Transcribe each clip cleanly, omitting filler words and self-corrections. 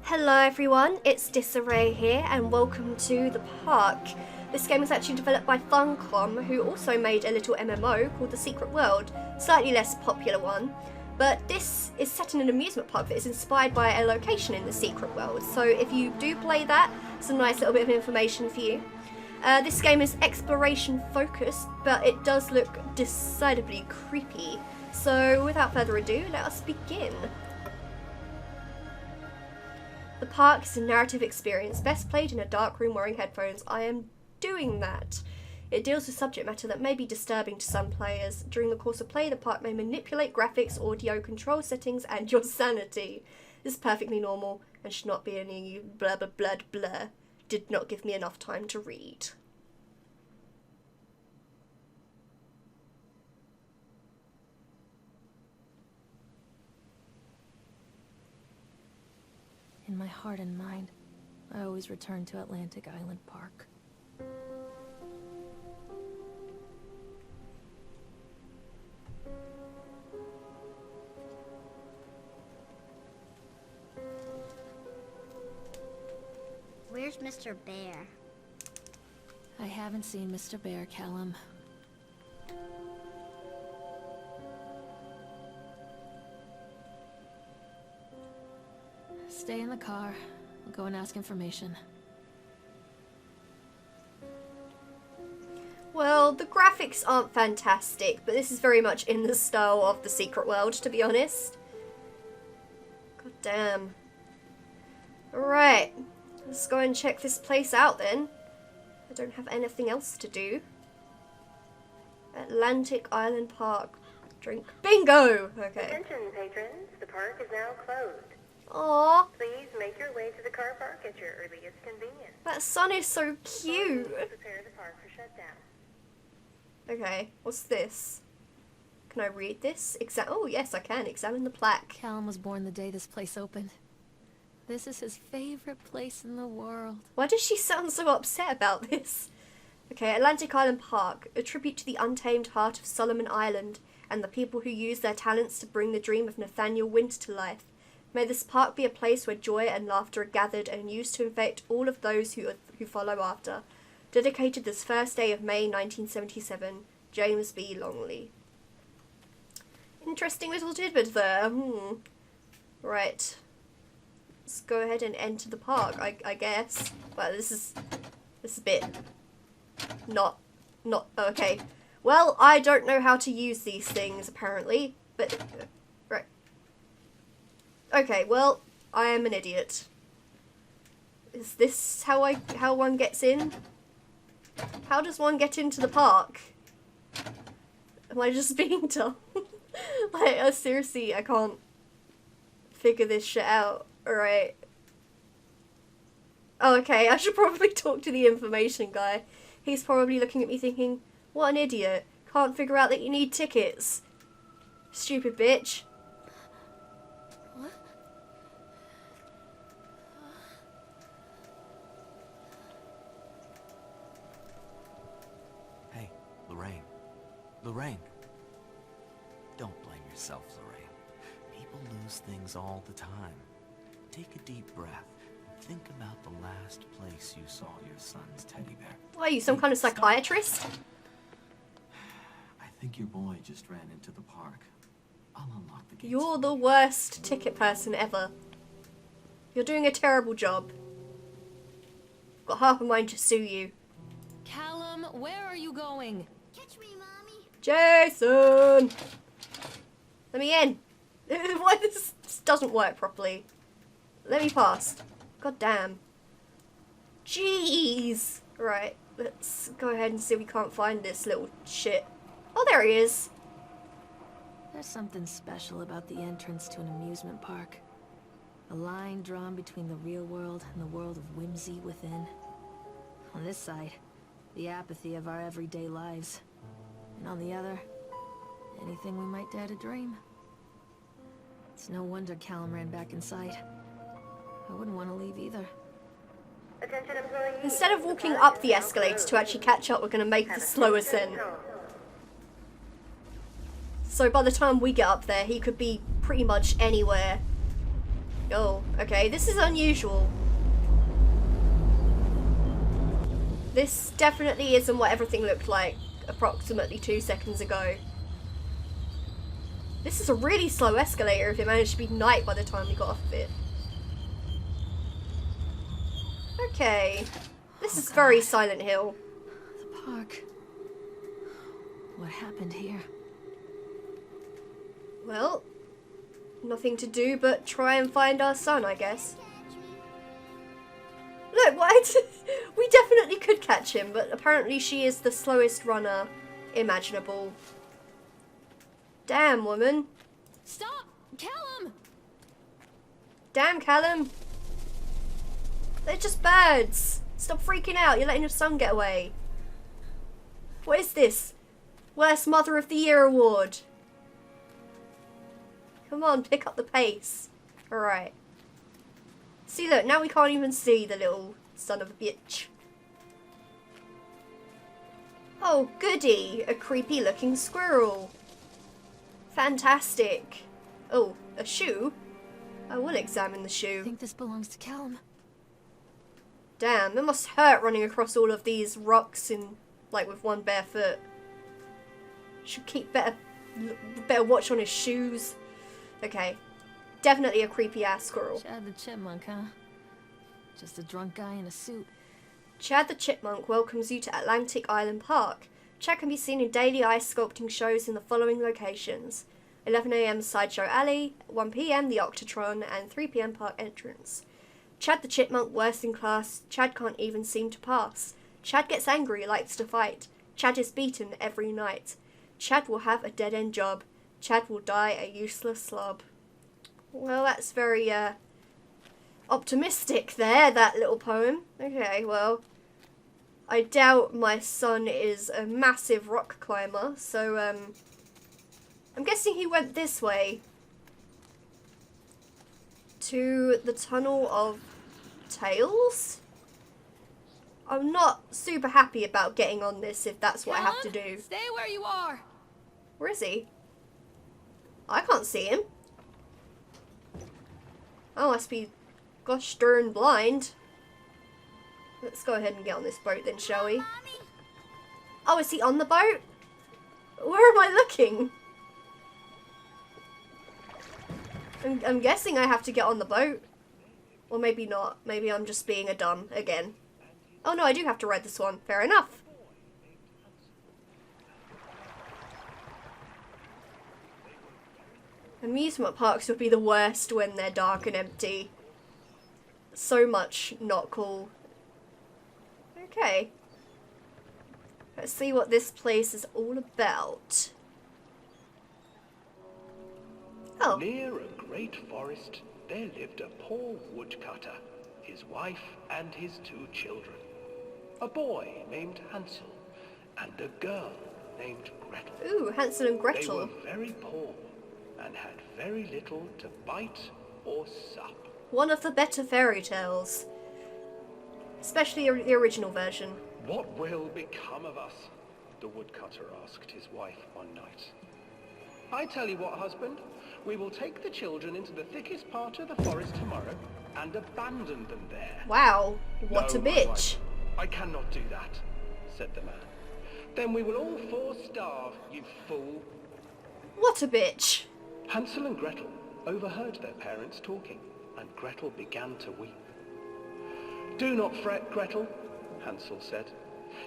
Hello everyone, it's Disarray here and welcome to the park. This game was actually developed by Funcom, who also made a little MMO called The Secret World, slightly less popular one. But this is set in an amusement park that is inspired by a location in The Secret World, so if you do play that, it's a nice little bit of information for you. This game is exploration focused, but it does look decidedly creepy. So without further ado, let us begin. The park is a narrative experience best played in a dark room wearing headphones. I am doing that. It deals with subject matter that may be disturbing to some players. During the course of play, the park may manipulate graphics, audio, control settings, and your sanity. This is perfectly normal and should not be any blah blah blah blah. Did not give me enough time to read. In my heart and mind, I always return to Atlantic Island Park. Where's Mr. Bear? I haven't seen Mr. Bear, Callum. Stay in the car. We'll go and ask information. Well, the graphics aren't fantastic, but this is very much in the style of The Secret World, to be honest. God damn. Alright, let's go and check this place out then. I don't have anything else to do. Atlantic Island Park. Drink. Bingo! Okay. Attention, patrons. The park is now closed. Aww, Please make your way to the car park at your earliest convenience. that sun is so cute. Prepare the park for shutdown. Okay, what's this? Can I read this? Oh yes, I can. Examine the plaque. Callum was born the day this place opened. This is his favorite place in the world. Why does she sound so upset about this? Okay, Atlantic Island Park, a tribute to the untamed heart of Solomon Island and the people who use their talents to bring the dream of Nathaniel Winter to life. May this park be a place where joy and laughter are gathered and used to infect all of those who follow after. Dedicated this first day of May 1977, James B. Longley. Interesting little tidbit there. Right. Let's go ahead and enter the park, I guess. Well, this is a bit not okay. Well, I don't know how to use these things apparently, but right. Okay, well, I am an idiot. Is this how one gets in? How does one get into the park? Am I just being dumb? Like, seriously, I can't figure this shit out. Alright. Oh, okay, I should probably talk to the information guy. He's probably looking at me thinking, what an idiot. Can't figure out that you need tickets. Stupid bitch. What? Hey, Lorraine. Lorraine. Don't blame yourself, Lorraine. People lose things all the time. Take a deep breath and think about the last place you saw your son's teddy bear. What are you, some kind of psychiatrist? I think your boy just ran into the park. I'll unlock the gates. You're the worst ticket person ever. You're doing a terrible job. Got half a mind to sue you. Callum, where are you going? Catch me, Mommy. Jason! Let me in. Why this doesn't work properly? Let me pass. God damn. Jeez! Right, let's go ahead and see if we can't find this little shit. Oh, there he is. There's something special about the entrance to an amusement park. A line drawn between the real world and the world of whimsy within. On this side, the apathy of our everyday lives. And on the other, anything we might dare to dream. It's no wonder Callum ran back inside. I wouldn't want to leave either. Attention employees. Instead of walking up the escalator to actually catch up, we're going to make the slow ascent. So by the time we get up there, he could be pretty much anywhere. Oh, okay, this is unusual. This definitely isn't what everything looked like approximately 2 seconds ago. This is a really slow escalator if it managed to be night by the time we got off of it. Okay, this is very Silent Hill. The park. What happened here? Well, nothing to do but try and find our son, I guess. Look, what? We definitely could catch him, but apparently she is the slowest runner imaginable. Damn, woman. Stop! Callum! Damn, Callum. They're just birds. Stop freaking out. You're letting your son get away. What is this? Worst Mother of the Year award. Come on, pick up the pace. Alright. See, look, now we can't even see the little son of a bitch. Oh, goody. A creepy looking squirrel. Fantastic. Oh, a shoe? I will examine the I shoe. think this belongs to Callum. Damn, it must hurt running across all of these rocks in, like, with one bare foot. Should keep better watch on his shoes. Okay. Definitely a creepy ass squirrel. Chad the Chipmunk, huh? Just a drunk guy in a suit. Chad the Chipmunk welcomes you to Atlantic Island Park. Chad can be seen in daily ice sculpting shows in the following locations: 11 AM Sideshow Alley, 1 PM the Octatron, and 3 PM Park Entrance. Chad the Chipmunk worst in class. Chad can't even seem to pass. Chad gets angry, likes to fight. Chad is beaten every night. Chad will have a dead-end job. Chad will die a useless slob. Well, that's very, optimistic there, that little poem. Okay, well, I doubt my son is a massive rock climber, so, I'm guessing he went this way. To the Tunnel of Tales? I'm not super happy about getting on this if that's what I have to do. Stay where you are! Where is he? I can't see him. I must be gosh darn blind. Let's go ahead and get on this boat then, shall we? Oh, is he on the boat? Where am I looking? I'm guessing I have to get on the boat. Or maybe not. Maybe I'm just being a dumb again. Oh no, I do have to ride this one. Fair enough. Amusement parks would be the worst when they're dark and empty. So much not cool. Okay. Let's see what this place is all about. Oh. Near a great forest, there lived a poor woodcutter, his wife and his 2 children. A boy named Hansel and a girl named Gretel. Ooh, Hansel and They Gretel. were very poor and had very little to bite or sup. One of the better fairy tales. Especially the original version. What will become of us? The woodcutter asked his wife one night. I tell you what, husband, we will take the children into the thickest part of the forest tomorrow and abandon them there. Wow, what No, a my bitch. wife, I cannot do that, said the man. Then we will all 4 starve, you fool. What a bitch. Hansel and Gretel overheard their parents talking, and Gretel began to weep. Do not fret, Gretel, Hansel said.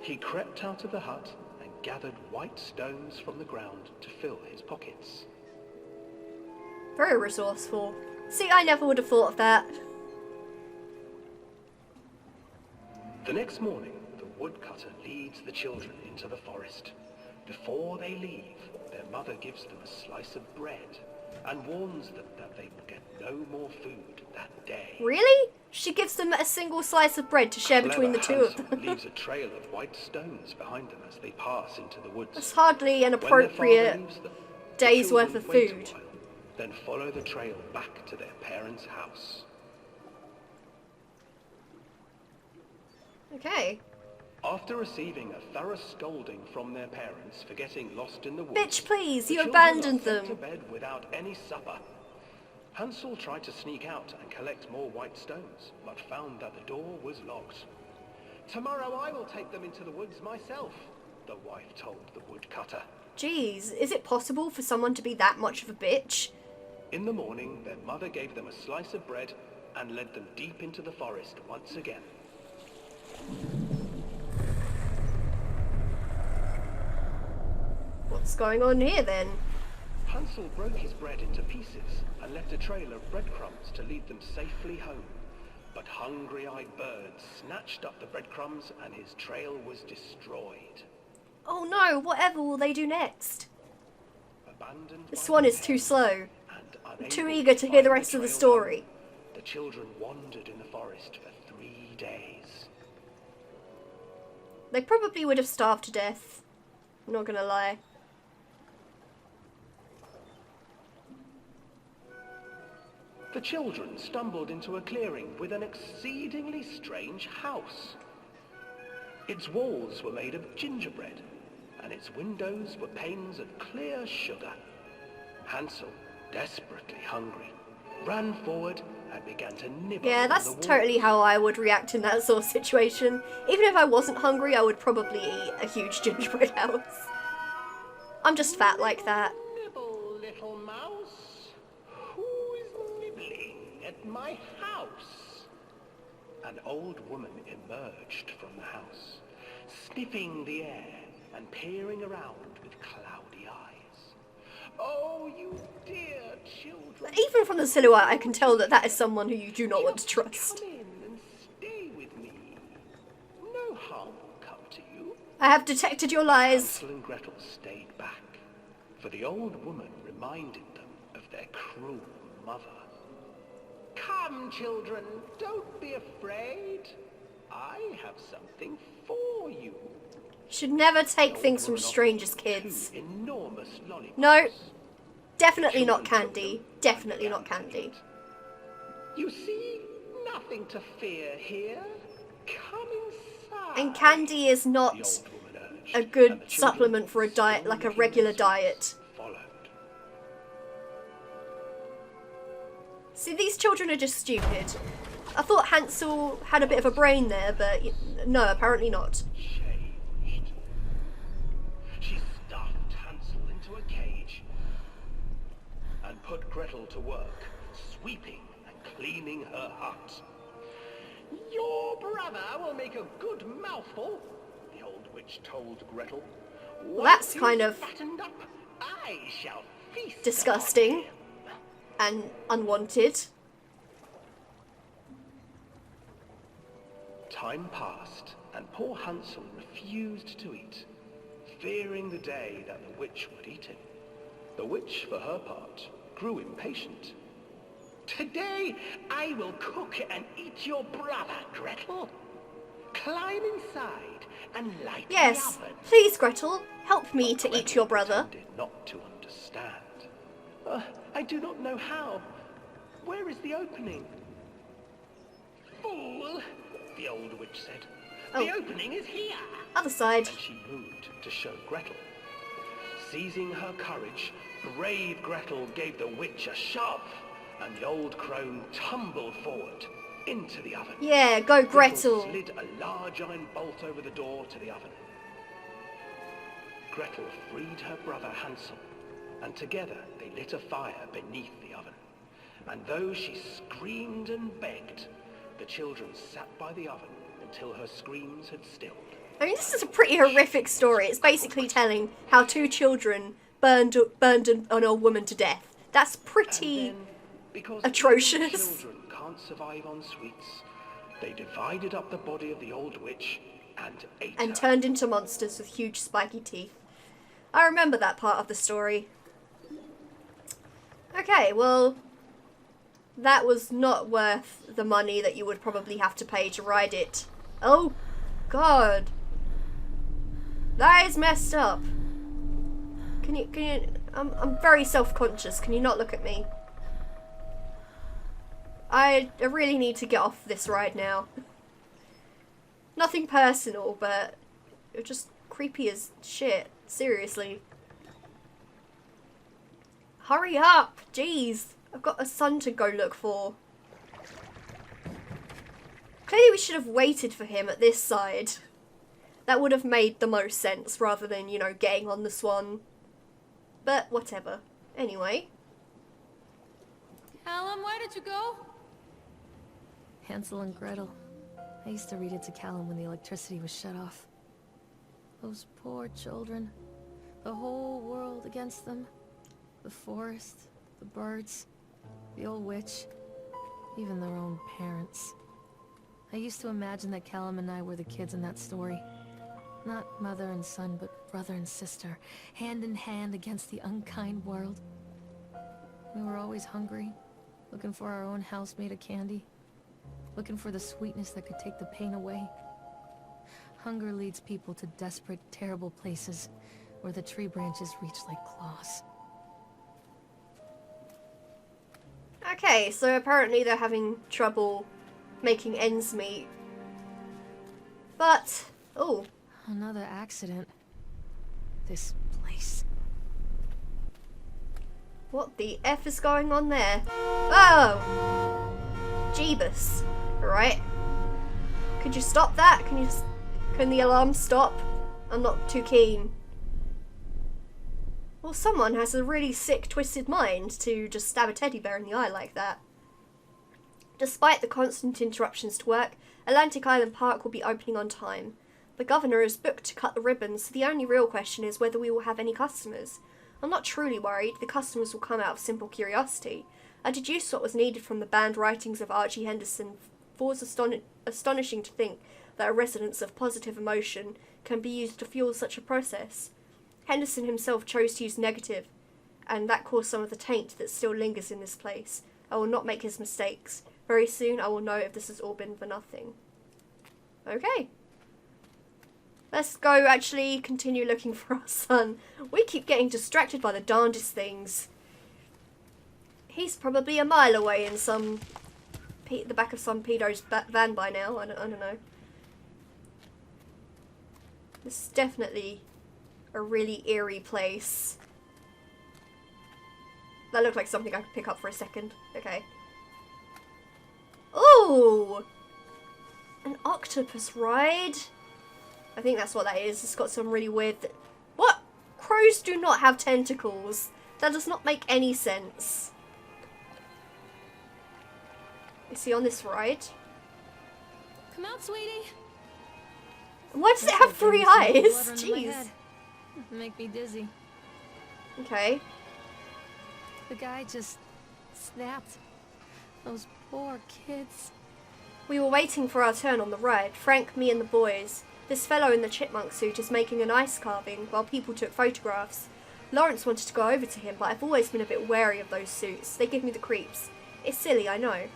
He crept out of the hut and gathered white stones from the ground to fill his pockets. Very resourceful. See, I never would have thought of that. The next morning, the woodcutter leads the children into the forest. Before they leave, their mother gives them a slice of bread and warns them that they will get no more food that day. Really? She gives them a single slice of bread to share between the 2 of Hansel them. leaves a trail of white stones behind them as they pass into the woods. That's hardly an When their father appropriate leaves them, the day's children worth of wait a food. while, then follow the trail back to their parents' house. Okay. After receiving a thorough scolding from their parents for getting lost in the woods, Bitch, please, the you children are abandoned sent them. to bed without any supper. Hansel tried to sneak out and collect more white stones, but found that the door was locked. "Tomorrow I will take them into the woods myself," the wife told the woodcutter. Jeez, is it possible for someone to be that much of a bitch? In the morning, their mother gave them a slice of bread and led them deep into the forest once again. What's going on here then? Hansel broke his bread into pieces and left a trail of breadcrumbs to lead them safely home. But hungry-eyed birds snatched up the breadcrumbs and his trail was destroyed. Oh no, whatever will they do next? Abandoned This by one their is too parents slow. and I'm unable too eager to find hear the rest of the trail story. home, the children wandered in the forest for 3 days. They probably would have starved to death. I'm not gonna lie. The children stumbled into a clearing with an exceedingly strange house. Its walls were made of gingerbread, and its windows were panes of clear sugar. Hansel, desperately hungry, ran forward and began to nibble Yeah, on that's the walls. totally how I would react in that sort of situation. Even if I wasn't hungry, I would probably eat a huge gingerbread house. I'm just fat like that. Nibble, little mouse. Who is nibbling at my house? An old woman emerged from the house, sniffing the air and peering around with cloudy eyes. "Oh, you dear children. Even from the silhouette, I can tell that that is someone who you do not want to trust. Come in and stay with me. No harm will come to you." I have detected your lies. Hansel and Gretel stayed back, for the old woman reminded them of their cruel mother. "Come, children, don't be afraid. I have something for you." Should never take The things old from woman strangers' offered kids. 2 enormous lollipops. No, definitely not Children took candy. them Definitely and not began to candy. eat. "You see, nothing to fear here. Come inside." And candy is the not old woman urged, a and the good children, supplement for a diet, still like a licking regular their diet. sweets, followed. See, these children are just stupid. I thought Hansel had a bit of a brain there, but no, apparently not. Changed. She stuffed Hansel into a cage and put Gretel to work, sweeping and cleaning her hut. "Your brother will make a good mouthful," the old witch told Gretel. That's "Once kind he's of fattened up, I shall feast disgusting. upon him." And unwanted. Time passed, and poor Hansel refused to eat, fearing the day that the witch would eat him. The witch, for her part, grew impatient. "Today I will cook and eat your brother, Gretel. Climb inside and light Yes, the oven." please, Gretel, help me to eat your brother. Pretended not to understand. "I do not know how. Where is the opening?" "Fool," the old witch said. "The Oh. opening is here." Other side. And she moved to show Gretel. Seizing her courage, brave Gretel gave the witch a shove, and the old crone tumbled forward into the oven. Yeah, go Gretel. Slid a large iron bolt over the door to the oven. Gretel freed her brother Hansel, and together they lit a fire beneath the oven. And though she screamed and begged, the children sat by the oven until her screams had stilled. I mean, this is a pretty horrific story. It's basically telling how 2 children burned an old woman to death. That's pretty And then, because atrocious. children can't survive on sweets, they divided up the body of the old witch and ate and her. turned into monsters with huge spiky teeth. I remember that part of the story. Okay, well, that was not worth the money that you would probably have to pay to ride it. Oh, God. That is messed up. Can you, I'm very self-conscious. Can you not look at me? I really need to get off this ride now. Nothing personal, but it's just creepy as shit. Seriously. Hurry up! Jeez. I've got a son to go look for. Clearly we should have waited for him at this side. That would have made the most sense rather than, you know, getting on the swan. But whatever. Anyway. Callum, where did you go? Hansel and Gretel. I used to read it to Callum when the electricity was shut off. Those poor children. The whole world against them. The forest, the birds, the old witch, even their own parents. I used to imagine that Callum and I were the kids in that story. Not mother and son, but brother and sister, hand in hand against the unkind world. We were always hungry, looking for our own house made of candy, looking for the sweetness that could take the pain away. Hunger leads people to desperate, terrible places where the tree branches reach like claws. Okay, so apparently they're having trouble making ends meet. But, oh. Another accident. This place. What the F is going on there? Oh! Jeebus. Alright. Could you stop that? Can the alarm stop? I'm not too keen. Well, someone has a really sick, twisted mind to just stab a teddy bear in the eye like that. Despite the constant interruptions to work, Atlantic Island Park will be opening on time. The governor is booked to cut the ribbons, so the only real question is whether we will have any customers. I'm not truly worried, the customers will come out of simple curiosity. I deduced what was needed from the banned writings of Archie Henderson. For it's astonishing to think that a resonance of positive emotion can be used to fuel such a process. Henderson himself chose to use negative, and that caused some of the taint that still lingers in this place. I will not make his mistakes. Very soon I will know if this has all been for nothing. Okay. Let's go actually continue looking for our son. We keep getting distracted by the darndest things. He's probably a mile away in the back of some pedo's van by now. I don't know. This is definitely a really eerie place. That looked like something I could pick up for a second. Okay. Ooh! An octopus ride? I think that's what that is. It's got some really weird... What? Crows do not have tentacles. That does not make any sense. Is he on this ride? Come out, sweetie. Why does it have 3 eyes? Jeez. Make me dizzy. Okay. The guy just snapped. Those poor kids. We were waiting for our turn on the ride. Frank, me and the boys. This fellow in the chipmunk suit is making an ice carving while people took photographs. Lawrence wanted to go over to him, but I've always been a bit wary of those suits. They give me the creeps. It's silly, I know.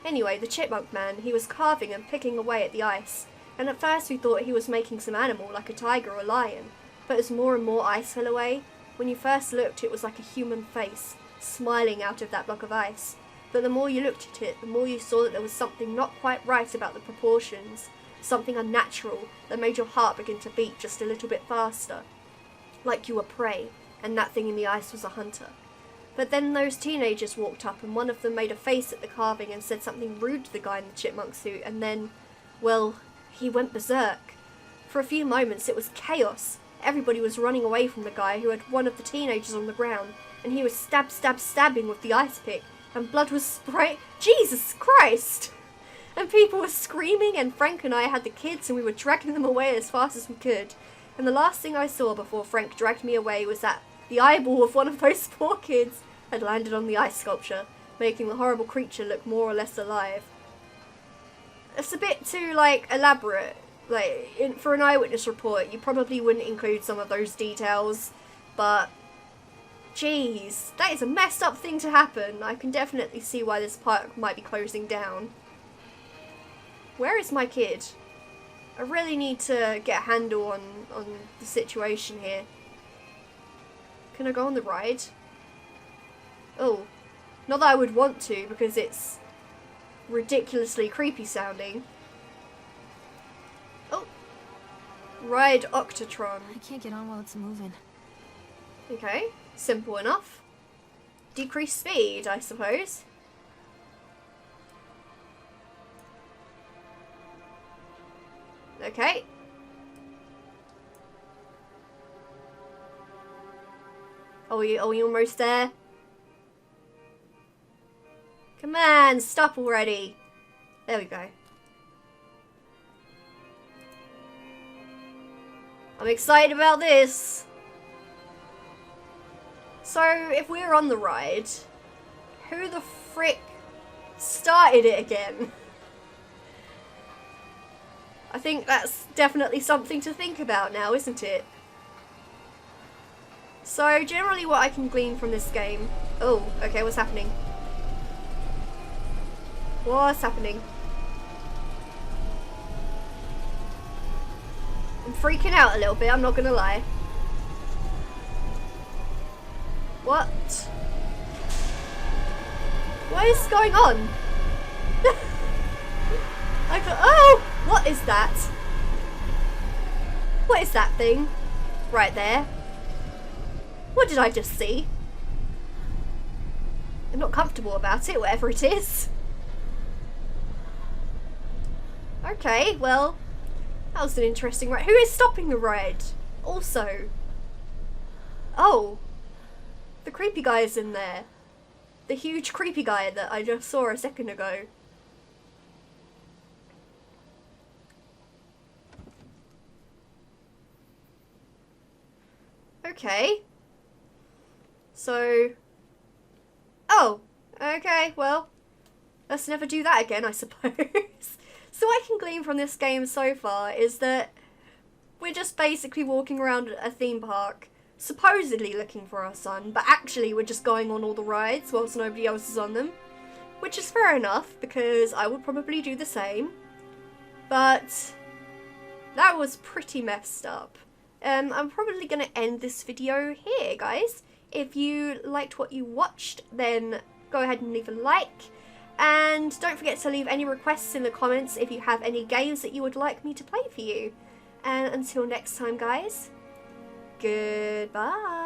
Anyway, the chipmunk man, he was carving and picking away at the ice, and at first we thought he was making some animal like a tiger or lion, but as more and more ice fell away, when you first looked it was like a human face, smiling out of that block of ice. But the more you looked at it, the more you saw that there was something not quite right about the proportions, something unnatural that made your heart begin to beat just a little bit faster, like you were prey, and that thing in the ice was a hunter. But then those teenagers walked up and one of them made a face at the carving and said something rude to the guy in the chipmunk suit, and then, well, he went berserk. For a few moments it was chaos. Everybody was running away from the guy who had one of the teenagers on the ground, and he was stabbing with the ice pick, and blood was spraying. Jesus Christ! And people were screaming, and Frank and I had the kids and we were dragging them away as fast as we could. And the last thing I saw before Frank dragged me away was that the eyeball of one of those poor kids had landed on the ice sculpture, making the horrible creature look more or less alive. It's a bit too, elaborate. For an eyewitness report, you probably wouldn't include some of those details, but jeez, that is a messed up thing to happen. I can definitely see why this park might be closing down. Where is my kid? I really need to get a handle on the situation here. Can I go on the ride? Oh, not that I would want to because it's ridiculously creepy sounding. Oh, ride Octotron. I can't get on while it's moving. Okay, simple enough. decrease speed, I suppose. Okay. Are we almost there? Come on, stop already. There we go. I'm excited about this. So, if we're on the ride, who the frick started it again? I think that's definitely something to think about now, isn't it? So, generally what I can glean from this game... Oh, okay, what's happening? What's happening? I'm freaking out a little bit, I'm not gonna lie. What? What is going on? Oh! What is that? What is that thing? Right there. What did I just see? I'm not comfortable about it, whatever it is. Okay, well, that was an interesting ride. Who is stopping the ride? Also. Oh. The creepy guy is in there. The huge creepy guy that I just saw a second ago. Okay. So... Oh. Okay, well. Let's never do that again, I suppose. So what I can glean from this game so far is that we're just basically walking around a theme park, supposedly looking for our son, but actually we're just going on all the rides whilst nobody else is on them. Which is fair enough, because I would probably do the same. But that was pretty messed up. I'm probably going to end this video here, guys. If you liked what you watched, then go ahead and leave a like. And don't forget to leave any requests in the comments if you have any games that you would like me to play for you. And until next time, guys, goodbye.